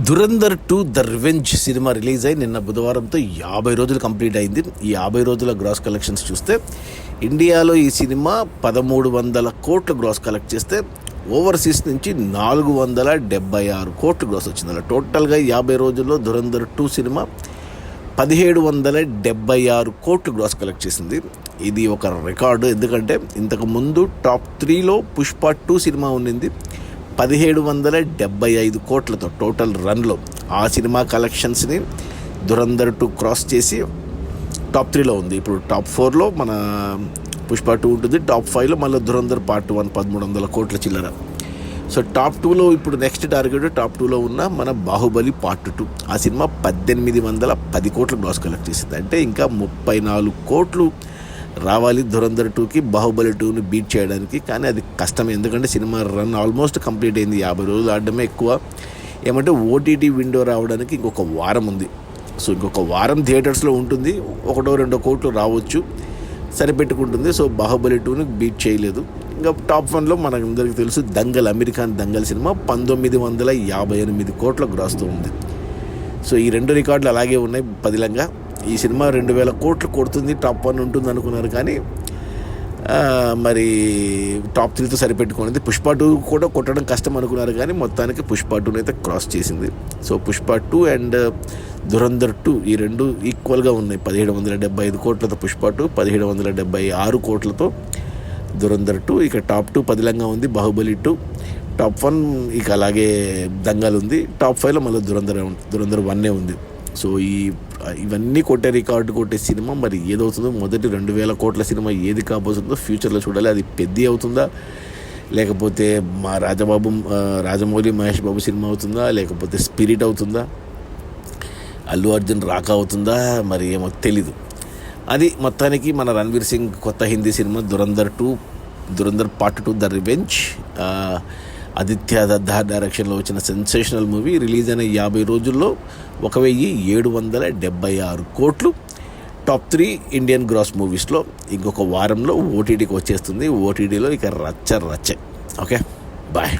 Dhurandhar 2 the revenge cinema release అయి నిన్న బుధవారంతో 50 రోజులు కంప్లీట్ అయింది. ఈ 50 రోజుల గ్రాస్ కలెక్షన్స్ చూస్తే ఇండియాలో ఈ సినిమా 1300 కోట్లు గ్రాస్ కలెక్ట్ చేస్తే ఓవర్సీస్ నుంచి 476 కోట్లు గ్రాస్ వచ్చింది. అలా టోటల్గా 50 రోజుల్లో ధురంధర్ 2 సినిమా 1776 కోట్లు గ్రాస్ కలెక్ట్ చేసింది. ఇది ఒక రికార్డు. ఎందుకంటే ఇంతకుముందు టాప్ 3లో పుష్ప 2 సినిమా ఉండింది 1775 కోట్లతో టోటల్ రన్లో. ఆ సినిమా కలెక్షన్స్ని ధురంధర్ 2 క్రాస్ చేసి టాప్ 3లో ఉంది. ఇప్పుడు టాప్ 4లో మన పుష్ప 2 ఉంటుంది. టాప్ 5లో మళ్ళీ ధురంధర్ పార్ట్ 1 1300 కోట్ల చిల్లర. సో టాప్ 2లో ఇప్పుడు నెక్స్ట్ టార్గెట్ టాప్ 2లో ఉన్న మన బాహుబలి పార్ట్ 2. ఆ సినిమా 1810 కోట్లు గ్రాస్ కలెక్ట్ చేసింది. అంటే ఇంకా 34 కోట్లు రావాలి ధురంధర్ 2కి బాహుబలి 2ని బీట్ చేయడానికి. కానీ అది కష్టమే, ఎందుకంటే సినిమా రన్ ఆల్మోస్ట్ కంప్లీట్ అయింది. 50 రోజులు ఆడడమే ఎక్కువ. ఏమంటే ఓటీటీ విండో రావడానికి ఇంకొక వారం ఉంది. సో ఇంకొక వారం థియేటర్స్లో ఉంటుంది. 1-2 కోట్లు రావచ్చు, సరిపెట్టుకుంటుంది. సో బాహుబలి 2ని బీట్ చేయలేదు. ఇంకా టాప్ 1లో మనకందరికీ తెలుసు దంగల్, అమెరికన్ దంగల్ సినిమా 1958 కోట్ల గ్రాస్తో ఉంది. సో ఈ 2 రికార్డులు అలాగే ఉన్నాయి పదిలంగా. ఈ సినిమా 2000 కోట్లు కొడుతుంది, టాప్ 1 ఉంటుంది అనుకున్నారు. కానీ మరి టాప్ 3తో సరిపెట్టుకున్నది. పుష్ప 2 కూడా కొట్టడం కష్టం అనుకున్నారు, కానీ మొత్తానికి పుష్ప 2 అయితే క్రాస్ చేసింది. సో పుష్ప 2 అండ్ ధురంధర్ 2 ఈ 2 ఈక్వల్గా ఉన్నాయి. 1775 కోట్లతో పుష్ప 2, 1776 కోట్లతో ధురంధర్ 2. ఇక టాప్ 2 పదిలంగా ఉంది బాహుబలి 2. టాప్ 1 ఇక అలాగే దంగల్ ఉంది. టాప్ 5లో మళ్ళీ ధురంధర్ 1 ఉంది. సో ఇవన్నీ రికార్డు కొట్టే సినిమా మరి ఏదవుతుందో, మొదటి 2000 కోట్ల సినిమా ఏది కాబోతుందో ఫ్యూచర్లో చూడాలి. అది పెద్ద అవుతుందా, లేకపోతే మా రాజమౌళి మహేష్ బాబు సినిమా అవుతుందా, లేకపోతే స్పిరిట్ అవుతుందా, అల్లు అర్జున్ రాక అవుతుందా, మరి ఏమో తెలీదు. అది మొత్తానికి మన రణ్వీర్ సింగ్ కొత్త Hindi cinema Dhurandhar part 2 the revenge. Aditya Datta డైరెక్షన్లో వచ్చిన సెన్సేషనల్ మూవీ. రిలీజ్ అయిన 50 రోజుల్లో 1776 కోట్లు. టాప్ 3 ఇండియన్ గ్రాస్ మూవీస్లో. ఇంకొక వారంలో ఓటీటీకి వచ్చేస్తుంది. ఓటీటీలో ఇక రచ్చ. Okay, bye.